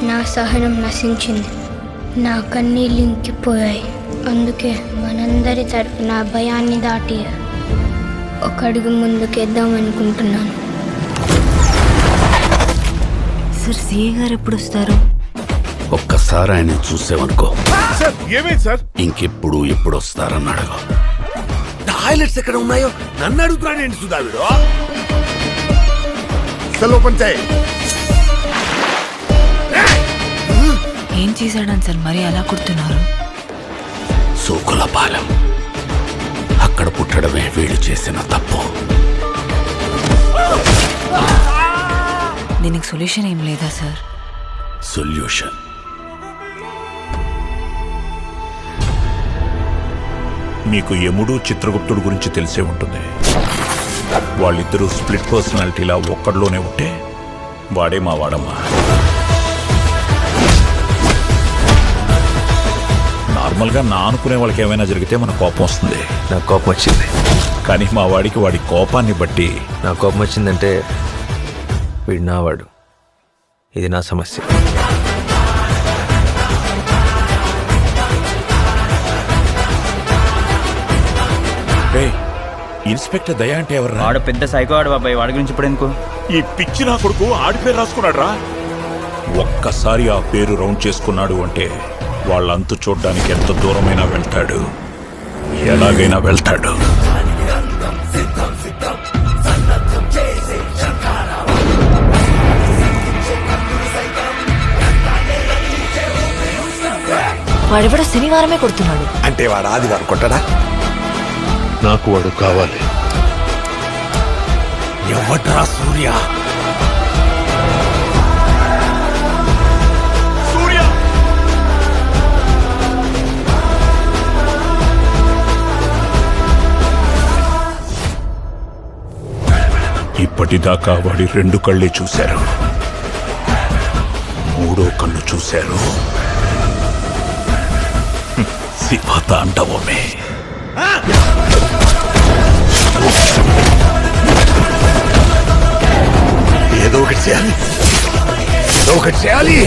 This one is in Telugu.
నా సహనం నశించింది, నా కన్నీళ్ళు ఇంకిపోయాయి. అందుకే మనందరి తరపున భయాన్ని దాటి ఒక అడుగు ముందుకేద్దాం అనుకుంటున్నాను. సార్ సిఏ గారు ఎప్పుడు వస్తారు? ఒక్కసారి ఆయన చూసేవనుకో, సార్ ఏమైంది సార్? ఇంకెప్పుడు ఎప్పుడు వస్తారని అడగ. టాయిలెట్స్ ఎక్కడ ఉన్నాయో నన్ను అడుగుతున్నాడు ఏంటి సుధా వీడు? సెల్ ఓపెన్ చేయి. ఏం చేశాడని సార్ మరి అలా కుడుతున్నారు? సోకుల పాలెం అక్కడ పుట్టడమే వీళ్ళు చేసిన తప్పు. దీనికి సొల్యూషన్ ఏం లేదా సార్? సొల్యూషన్ మీకు యముడు చిత్రగుప్తుడు గురించి తెలిసే ఉంటుంది. వాళ్ళిద్దరూ స్ప్లిట్ పర్సనాలిటీలా ఒక్కడిలోనే ఉంటే వాడే మా వాడమ్మా. నార్మల్గా నా అనుకునే వాళ్ళకి ఏమైనా జరిగితే మన కోపం వస్తుంది. నాకు కోపం వచ్చింది, కానీ మా వాడికి వాడి కోపాన్ని బట్టి నాకు కోపం వచ్చిందంటే వీడు నావాడు. ఇది నా సమస్య. ఇన్స్పెక్టర్ దయా అంటే ఎవరు? వాడు పెద్ద సైకో ఆడు బాబాయ్, వాడి గురించి ఇప్పుడు ఎందుకు? ఈ పిచ్చి నా కొడుకు ఆడి పేరు రాసుకున్నాడు రా. ఒక్కసారి ఆ పేరు రౌండ్ చేసుకున్నాడు అంటే వాళ్ళంతు చూడ్డానికి ఎంత దూరమైనా వెళ్తాడు, ఎలాగైనా వెళ్తాడు. వాడెవడో శనివారమే కొడుతున్నాడు. అంటే వాడు ఆదివారం కొట్టడా? నాకు వాడు కావాలి. ఎవడ్రా సూర్య? ఇప్పటిదాకా వాడి 2 కళ్ళే చూశారు, 3వ కన్ను చూశారు. శివతాండవమే. ఏదో ఒకటి చేయాలి, ఏదో ఒకటి చేయాలి.